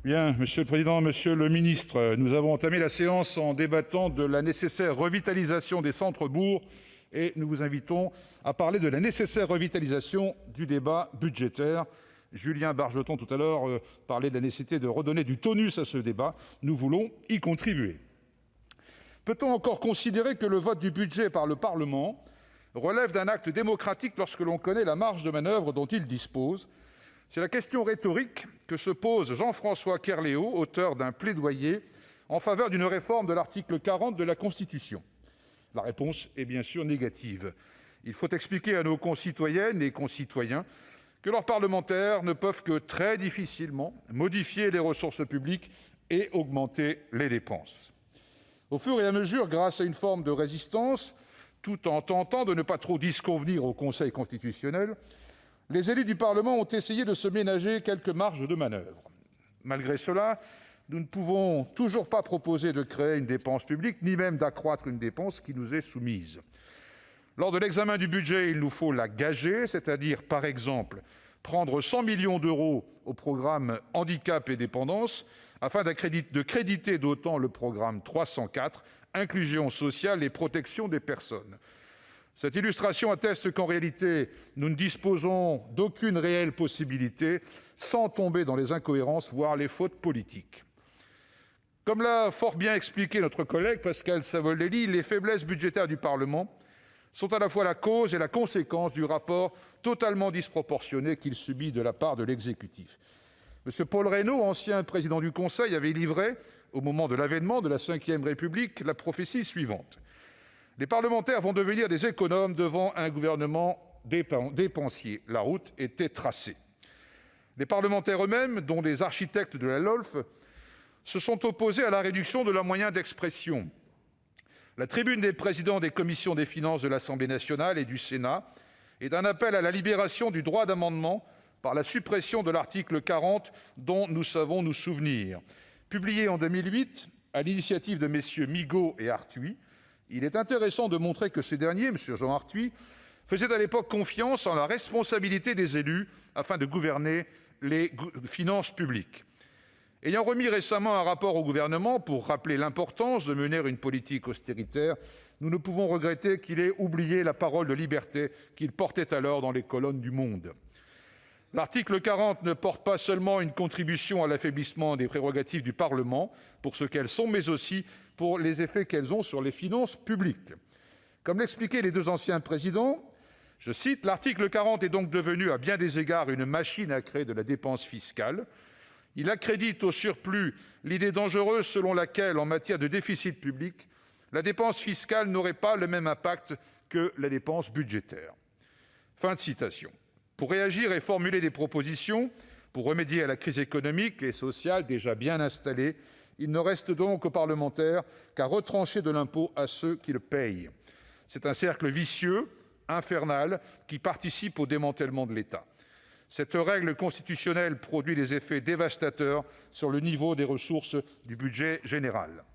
Bien, Monsieur le Président, Monsieur le Ministre, nous avons entamé la séance en débattant de la nécessaire revitalisation des centres-bourgs et nous vous invitons à parler de la nécessaire revitalisation du débat budgétaire. Julien Bargeton, tout à l'heure, parlait de la nécessité de redonner du tonus à ce débat. Nous voulons y contribuer. Peut-on encore considérer que le vote du budget par le Parlement relève d'un acte démocratique lorsque l'on connaît la marge de manœuvre dont il dispose ? C'est la question rhétorique que se pose Jean-François Kerléo, auteur d'un plaidoyer en faveur d'une réforme de l'article 40 de la Constitution. La réponse est bien sûr négative. Il faut expliquer à nos concitoyennes et concitoyens que leurs parlementaires ne peuvent que très difficilement modifier les ressources publiques et augmenter les dépenses. Au fur et à mesure, grâce à une forme de résistance, tout en tentant de ne pas trop disconvenir au Conseil constitutionnel, les élus du Parlement ont essayé de se ménager quelques marges de manœuvre. Malgré cela, nous ne pouvons toujours pas proposer de créer une dépense publique, ni même d'accroître une dépense qui nous est soumise. Lors de l'examen du budget, il nous faut la gager, c'est-à-dire, par exemple, prendre 100 millions d'euros au programme Handicap et dépendance, afin de créditer d'autant le programme 304, Inclusion sociale et protection des personnes. Cette illustration atteste qu'en réalité, nous ne disposons d'aucune réelle possibilité sans tomber dans les incohérences, voire les fautes politiques. Comme l'a fort bien expliqué notre collègue Pascal Savoldelli, les faiblesses budgétaires du Parlement sont à la fois la cause et la conséquence du rapport totalement disproportionné qu'il subit de la part de l'exécutif. M. Paul Reynaud, ancien président du Conseil, avait livré, au moment de l'avènement de la Ve République, la prophétie suivante. Les parlementaires vont devenir des économes devant un gouvernement dépensier. La route était tracée. Les parlementaires eux-mêmes, dont des architectes de la LOLF, se sont opposés à la réduction de leurs moyens d'expression. La tribune des présidents des commissions des finances de l'Assemblée nationale et du Sénat est un appel à la libération du droit d'amendement par la suppression de l'article 40 dont nous savons nous souvenir. Publié en 2008, à l'initiative de messieurs Migaud et Arthuis, il est intéressant de montrer que ces derniers, M. Jean Arthuis, faisaient à l'époque confiance en la responsabilité des élus afin de gouverner les finances publiques. Ayant remis récemment un rapport au gouvernement pour rappeler l'importance de mener une politique austéritaire, nous ne pouvons regretter qu'il ait oublié la parole de liberté qu'il portait alors dans les colonnes du Monde. L'article 40 ne porte pas seulement une contribution à l'affaiblissement des prérogatives du Parlement, pour ce qu'elles sont, mais aussi pour les effets qu'elles ont sur les finances publiques. Comme l'expliquaient les deux anciens présidents, je cite, « L'article 40 est donc devenu à bien des égards une machine à créer de la dépense fiscale. Il accrédite au surplus l'idée dangereuse selon laquelle, en matière de déficit public, la dépense fiscale n'aurait pas le même impact que la dépense budgétaire. » Fin de citation. Pour réagir et formuler des propositions pour remédier à la crise économique et sociale déjà bien installée, il ne reste donc aux parlementaires qu'à retrancher de l'impôt à ceux qui le payent. C'est un cercle vicieux, infernal, qui participe au démantèlement de l'État. Cette règle constitutionnelle produit des effets dévastateurs sur le niveau des ressources du budget général.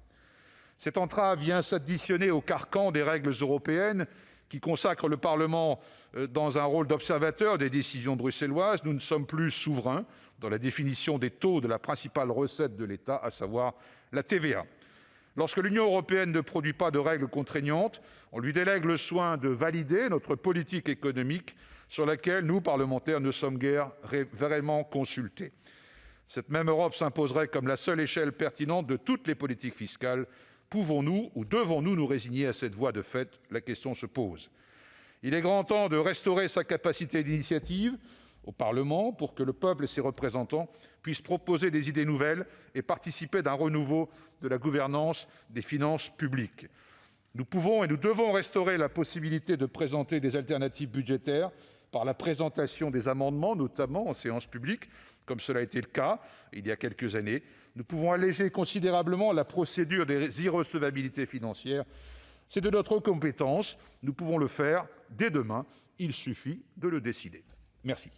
Cette entrave vient s'additionner au carcan des règles européennes qui consacrent le Parlement dans un rôle d'observateur des décisions bruxelloises. Nous ne sommes plus souverains dans la définition des taux de la principale recette de l'État, à savoir la TVA. Lorsque l'Union européenne ne produit pas de règles contraignantes, on lui délègue le soin de valider notre politique économique sur laquelle nous, parlementaires, ne sommes guère vraiment consultés. Cette même Europe s'imposerait comme la seule échelle pertinente de toutes les politiques fiscales. Pouvons-nous ou devons-nous nous résigner à cette voie de fait ? La question se pose. Il est grand temps de restaurer sa capacité d'initiative au Parlement pour que le peuple et ses représentants puissent proposer des idées nouvelles et participer d'un renouveau de la gouvernance des finances publiques. Nous pouvons et nous devons restaurer la possibilité de présenter des alternatives budgétaires par la présentation des amendements, notamment en séance publique, comme cela a été le cas il y a quelques années. Nous pouvons alléger considérablement la procédure des irrecevabilités financières. C'est de notre compétence. Nous pouvons le faire dès demain. Il suffit de le décider. Merci.